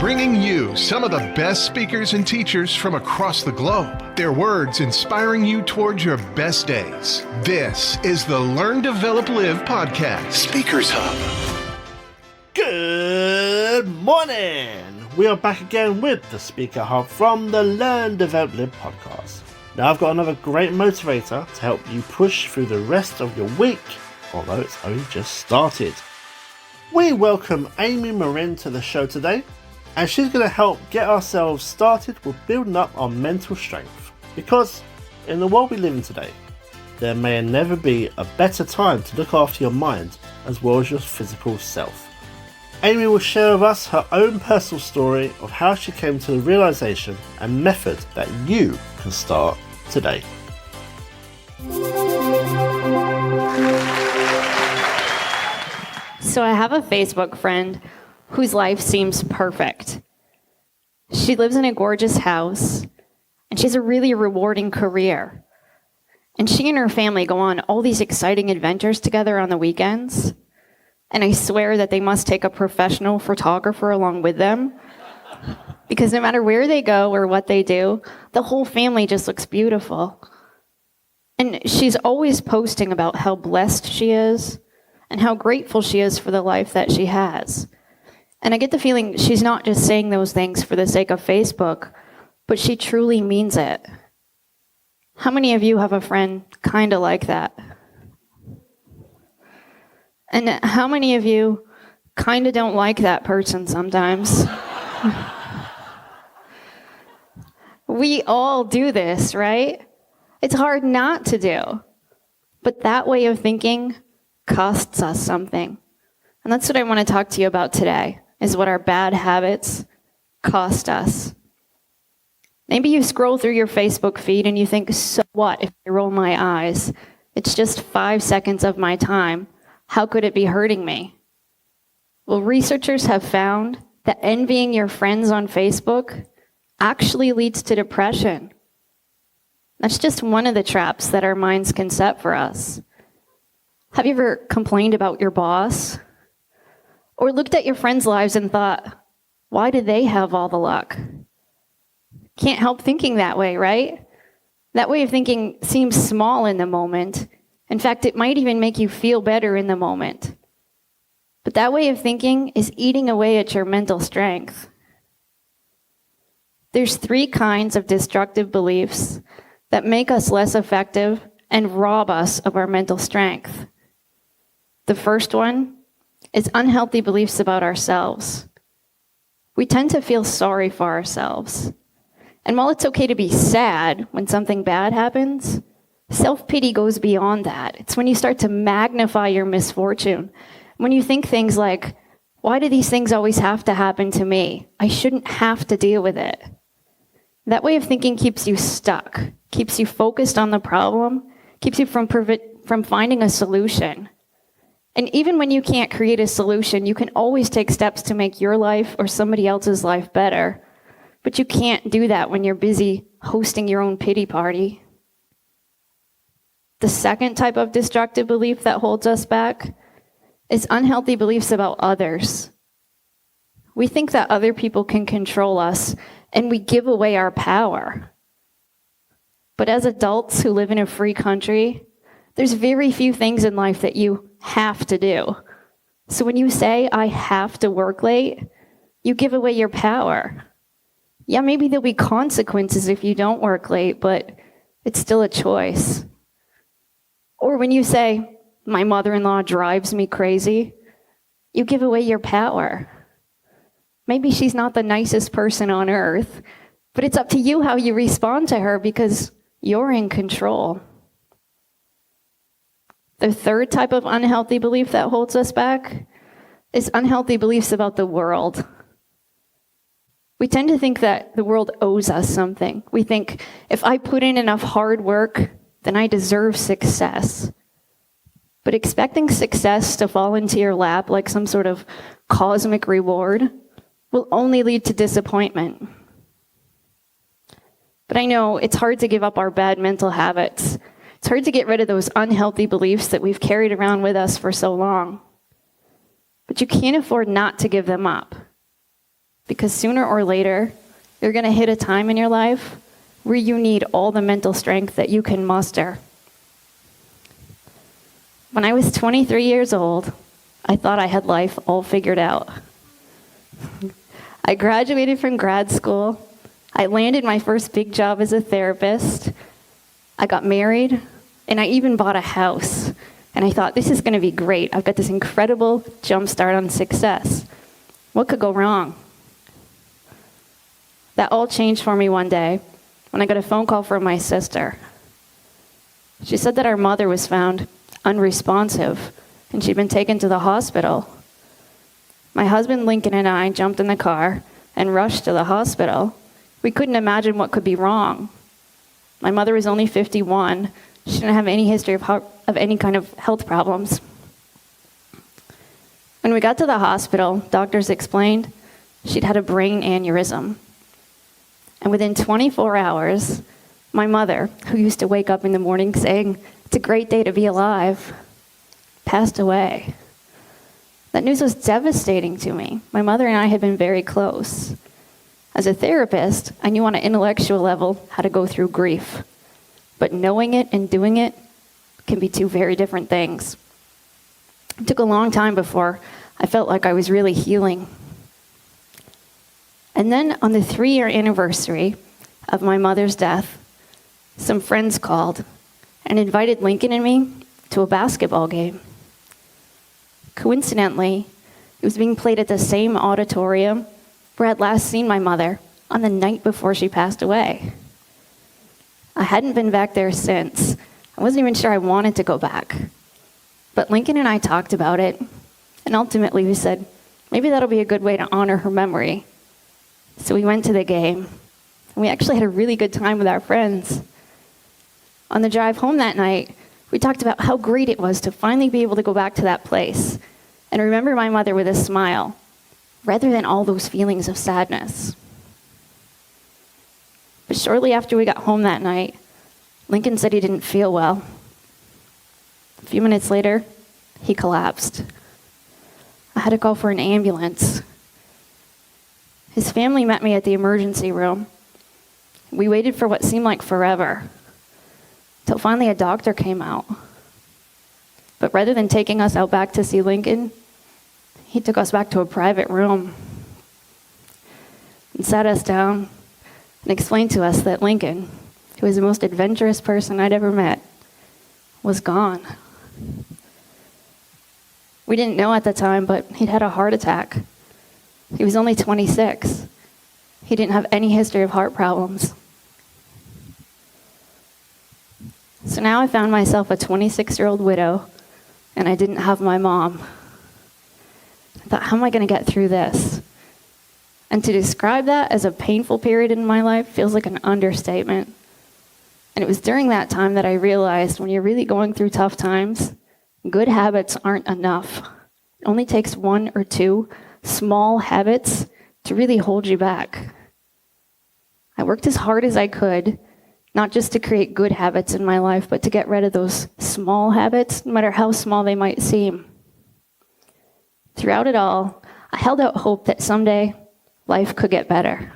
bringing you some of the best speakers and teachers from across the globe. Their words inspiring you towards your best days. This is the Learn, Develop, Live podcast, Speakers Hub. Good morning. We are back again with the Speaker Hub from the Learn, Develop, Live podcast. Now I've got another great motivator to help you push through the rest of your week, although it's only just started. We welcome Amy Morin to the show today, and she's going to help get ourselves started with building up our mental strength. Because in the world we live in today, there may never be a better time to look after your mind as well as your physical self. Amy will share with us her own personal story of how she came to the realization and method that you can start today. So I have a Facebook friend whose life seems perfect. She lives in a gorgeous house, and she has a really rewarding career. And she and her family go on all these exciting adventures together on the weekends. And I swear that they must take a professional photographer along with them, because no matter where they go or what they do, the whole family just looks beautiful. And she's always posting about how blessed she is and how grateful she is for the life that she has. And I get the feeling she's not just saying those things for the sake of Facebook, but she truly means it. How many of you have a friend kind of like that? And how many of you kind of don't like that person sometimes? We all do this, right? It's hard not to do. But that way of thinking costs us something. And that's what I want to talk to you about today, is what our bad habits cost us. Maybe you scroll through your Facebook feed and you think, so what if I roll my eyes? It's just 5 seconds of my time. How could it be hurting me? Well, researchers have found that envying your friends on Facebook actually leads to depression. That's just one of the traps that our minds can set for us. Have you ever complained about your boss? Or looked at your friends' lives and thought, why do they have all the luck? Can't help thinking that way, right? That way of thinking seems small in the moment. In fact, it might even make you feel better in the moment. But that way of thinking is eating away at your mental strength. There's 3 kinds of destructive beliefs that make us less effective and rob us of our mental strength. The first one is unhealthy beliefs about ourselves. We tend to feel sorry for ourselves. And while it's okay to be sad when something bad happens, self-pity goes beyond that. It's when you start to magnify your misfortune. When you think things like, why do these things always have to happen to me? I shouldn't have to deal with it. That way of thinking keeps you stuck, keeps you focused on the problem, keeps you from finding a solution. And even when you can't create a solution, you can always take steps to make your life or somebody else's life better. But you can't do that when you're busy hosting your own pity party. The second type of destructive belief that holds us back is unhealthy beliefs about others. We think that other people can control us, and we give away our power. But as adults who live in a free country, there's very few things in life that you have to do. So when you say, I have to work late, you give away your power. Yeah, maybe there'll be consequences if you don't work late, but it's still a choice. Or when you say, my mother-in-law drives me crazy, you give away your power. Maybe she's not the nicest person on earth, but it's up to you how you respond to her because you're in control. The third type of unhealthy belief that holds us back is unhealthy beliefs about the world. We tend to think that the world owes us something. We think, if I put in enough hard work, then I deserve success. But expecting success to fall into your lap like some sort of cosmic reward will only lead to disappointment. But I know it's hard to give up our bad mental habits. It's hard to get rid of those unhealthy beliefs that we've carried around with us for so long. But you can't afford not to give them up. Because sooner or later, you're going to hit a time in your life where you need all the mental strength that you can muster. When I was 23 years old, I thought I had life all figured out. I graduated from grad school. I landed my first big job as a therapist. I got married, and I even bought a house. And I thought, this is going to be great. I've got this incredible jump start on success. What could go wrong? That all changed for me one day when I got a phone call from my sister. She said that our mother was found unresponsive, and she'd been taken to the hospital. My husband Lincoln and I jumped in the car and rushed to the hospital. We couldn't imagine what could be wrong. My mother was only 51. She didn't have any history of any kind of health problems. When we got to the hospital, doctors explained she'd had a brain aneurysm. And within 24 hours, my mother, who used to wake up in the morning saying, "It's a great day to be alive," passed away. That news was devastating to me. My mother and I had been very close. As a therapist, I knew on an intellectual level how to go through grief. But knowing it and doing it can be two very different things. It took a long time before I felt like I was really healing. And then on the 3-year anniversary of my mother's death, some friends called and invited Lincoln and me to a basketball game. Coincidentally, it was being played at the same auditorium where I'd last seen my mother on the night before she passed away. I hadn't been back there since. I wasn't even sure I wanted to go back. But Lincoln and I talked about it, and ultimately we said, maybe that'll be a good way to honor her memory. So we went to the game, and we actually had a really good time with our friends. On the drive home that night, we talked about how great it was to finally be able to go back to that place and remember my mother with a smile, rather than all those feelings of sadness. But shortly after we got home that night, Lincoln said he didn't feel well. A few minutes later, he collapsed. I had to call for an ambulance. His family met me at the emergency room. We waited for what seemed like forever, till finally a doctor came out. But rather than taking us out back to see Lincoln, he took us back to a private room and sat us down and explained to us that Lincoln, who was the most adventurous person I'd ever met, was gone. We didn't know at the time, but he'd had a heart attack. He was only 26. He didn't have any history of heart problems. So now I found myself a 26-year-old widow, and I didn't have my mom. I thought, how am I going to get through this? And to describe that as a painful period in my life feels like an understatement. And it was during that time that I realized when you're really going through tough times, good habits aren't enough. It only takes 1 or 2 small habits to really hold you back. I worked as hard as I could, not just to create good habits in my life, but to get rid of those small habits, no matter how small they might seem. Throughout it all, I held out hope that someday life could get better.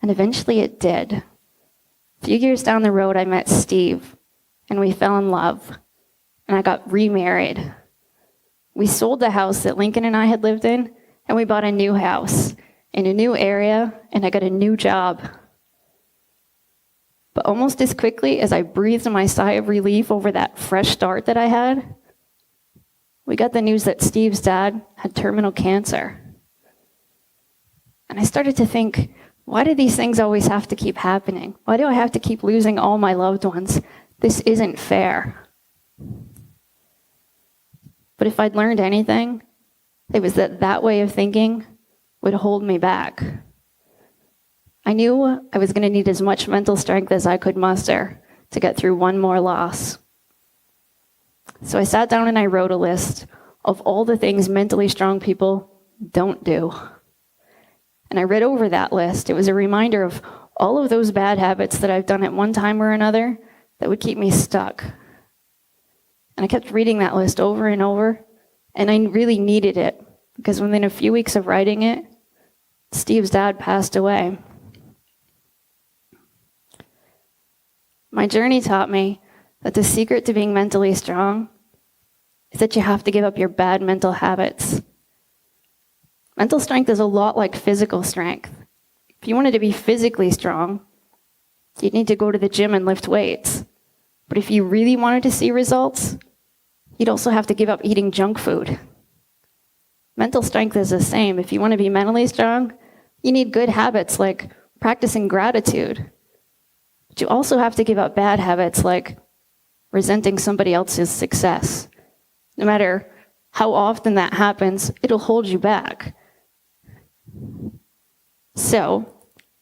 And eventually it did. A few years down the road, I met Steve, and we fell in love, and I got remarried. We sold the house that Lincoln and I had lived in, and we bought a new house in a new area, and I got a new job. But almost as quickly as I breathed my sigh of relief over that fresh start that I had, we got the news that Steve's dad had terminal cancer. And I started to think, why do these things always have to keep happening? Why do I have to keep losing all my loved ones? This isn't fair. But if I'd learned anything, it was that that way of thinking would hold me back. I knew I was going to need as much mental strength as I could muster to get through one more loss. So I sat down and I wrote a list of all the things mentally strong people don't do. And I read over that list. It was a reminder of all of those bad habits that I've done at one time or another that would keep me stuck. And I kept reading that list over and over, and I really needed it, because within a few weeks of writing it, Steve's dad passed away. My journey taught me that the secret to being mentally strong is that you have to give up your bad mental habits. Mental strength is a lot like physical strength. If you wanted to be physically strong, you'd need to go to the gym and lift weights. But if you really wanted to see results, you'd also have to give up eating junk food. Mental strength is the same. If you want to be mentally strong, you need good habits like practicing gratitude. But you also have to give up bad habits like resenting somebody else's success. No matter how often that happens, it'll hold you back. So,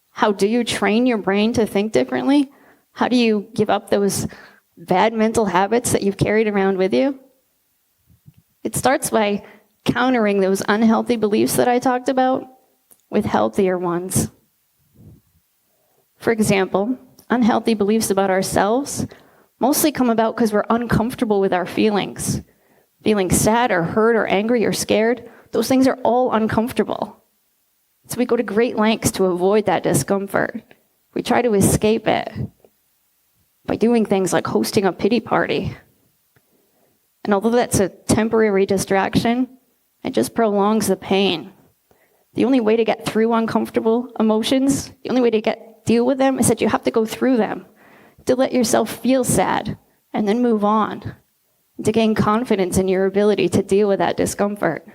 how do you train your brain to think differently? How do you give up those bad mental habits that you've carried around with you? It starts by countering those unhealthy beliefs that I talked about with healthier ones. For example, unhealthy beliefs about ourselves mostly come about because we're uncomfortable with our feelings. Feeling sad or hurt or angry or scared, those things are all uncomfortable. So we go to great lengths to avoid that discomfort. We try to escape it by doing things like hosting a pity party. And although that's a temporary distraction, it just prolongs the pain. The only way to get through uncomfortable emotions, the only way to deal with them is that you have to go through them, to let yourself feel sad and then move on, to gain confidence in your ability to deal with that discomfort.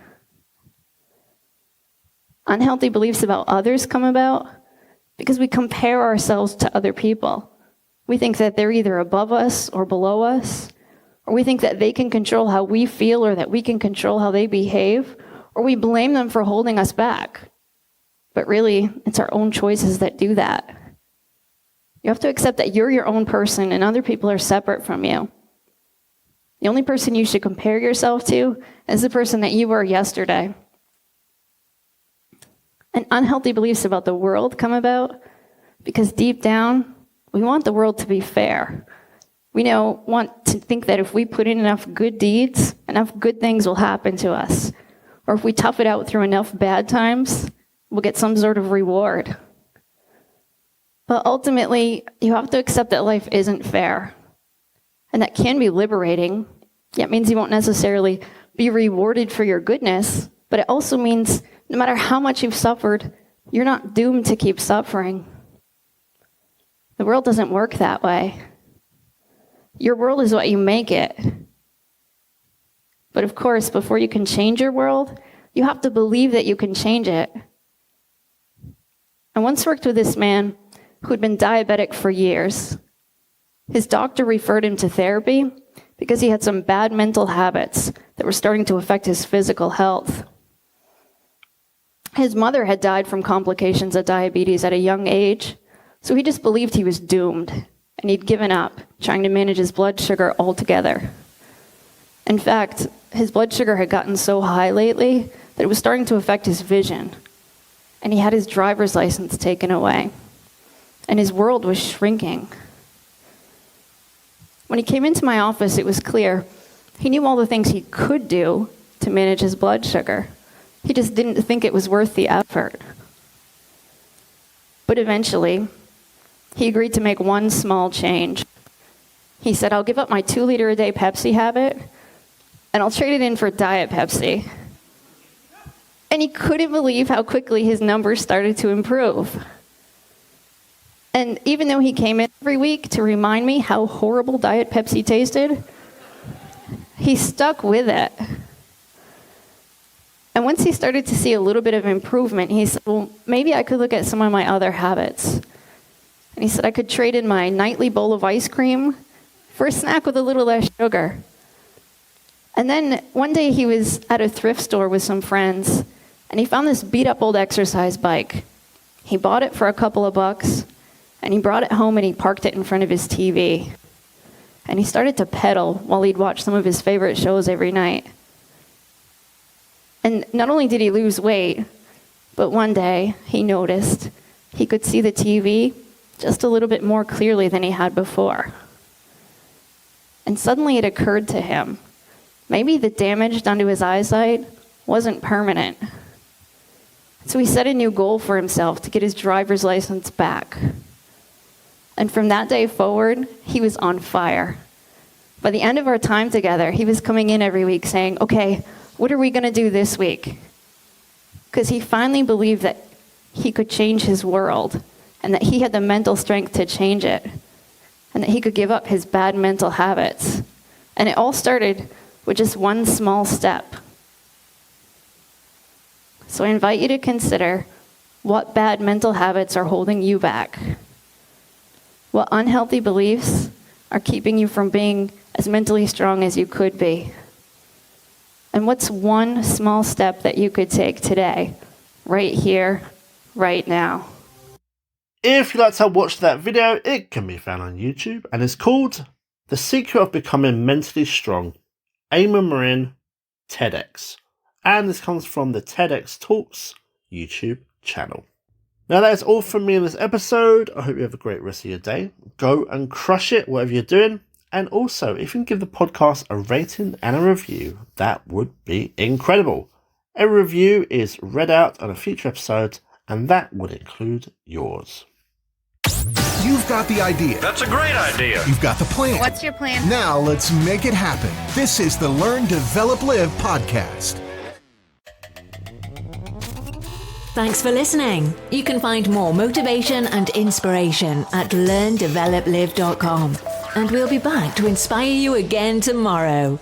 Unhealthy beliefs about others come about because we compare ourselves to other people. We think that they're either above us or below us, or we think that they can control how we feel or that we can control how they behave, or we blame them for holding us back. But really, it's our own choices that do that. You have to accept that you're your own person and other people are separate from you. The only person you should compare yourself to is the person that you were yesterday. And unhealthy beliefs about the world come about because deep down, we want the world to be fair. We want to think that if we put in enough good deeds, enough good things will happen to us. Or if we tough it out through enough bad times, we'll get some sort of reward. But ultimately, you have to accept that life isn't fair. And that can be liberating. It means you won't necessarily be rewarded for your goodness, but it also means no matter how much you've suffered, you're not doomed to keep suffering. The world doesn't work that way. Your world is what you make it. But of course, before you can change your world, you have to believe that you can change it. I once worked with this man who'd been diabetic for years. His doctor referred him to therapy because he had some bad mental habits that were starting to affect his physical health. His mother had died from complications of diabetes at a young age, so he just believed he was doomed, and he'd given up trying to manage his blood sugar altogether. In fact, his blood sugar had gotten so high lately that it was starting to affect his vision, and he had his driver's license taken away, and his world was shrinking. When he came into my office, it was clear he knew all the things he could do to manage his blood sugar. He just didn't think it was worth the effort. But eventually, he agreed to make one small change. He said, I'll give up my 2-liter-a-day Pepsi habit, and I'll trade it in for Diet Pepsi. And he couldn't believe how quickly his numbers started to improve. And even though he came in every week to remind me how horrible Diet Pepsi tasted, he stuck with it. And once he started to see a little bit of improvement, he said, well, maybe I could look at some of my other habits. And he said I could trade in my nightly bowl of ice cream for a snack with a little less sugar. And then one day he was at a thrift store with some friends, and he found this beat-up old exercise bike. He bought it for a couple of bucks, and he brought it home and he parked it in front of his TV. And he started to pedal while he'd watch some of his favorite shows every night. And not only did he lose weight, but one day he noticed he could see the TV just a little bit more clearly than he had before. And suddenly it occurred to him, maybe the damage done to his eyesight wasn't permanent. So he set a new goal for himself to get his driver's license back. And from that day forward, he was on fire. By the end of our time together, he was coming in every week saying, okay, what are we going to do this week? Because he finally believed that he could change his world and that he had the mental strength to change it and that he could give up his bad mental habits. And it all started with just one small step. So I invite you to consider what bad mental habits are holding you back. What unhealthy beliefs are keeping you from being as mentally strong as you could be? And what's one small step that you could take today, right here, right now? If you'd like to watch that video, it can be found on YouTube and it's called The Secret of Becoming Mentally Strong, Amy Morin, TEDx. And this comes from the TEDx Talks YouTube channel. Now that is all from me in this episode. I hope you have a great rest of your day. Go and crush it, whatever you're doing. And also, if you can give the podcast a rating and a review, that would be incredible. A review is read out on a future episode, and that would include yours. You've got the idea. That's a great idea. You've got the plan. What's your plan? Now let's make it happen. This is the Learn, Develop, Live podcast. Thanks for listening. You can find more motivation and inspiration at learndeveloplive.com. And we'll be back to inspire you again tomorrow.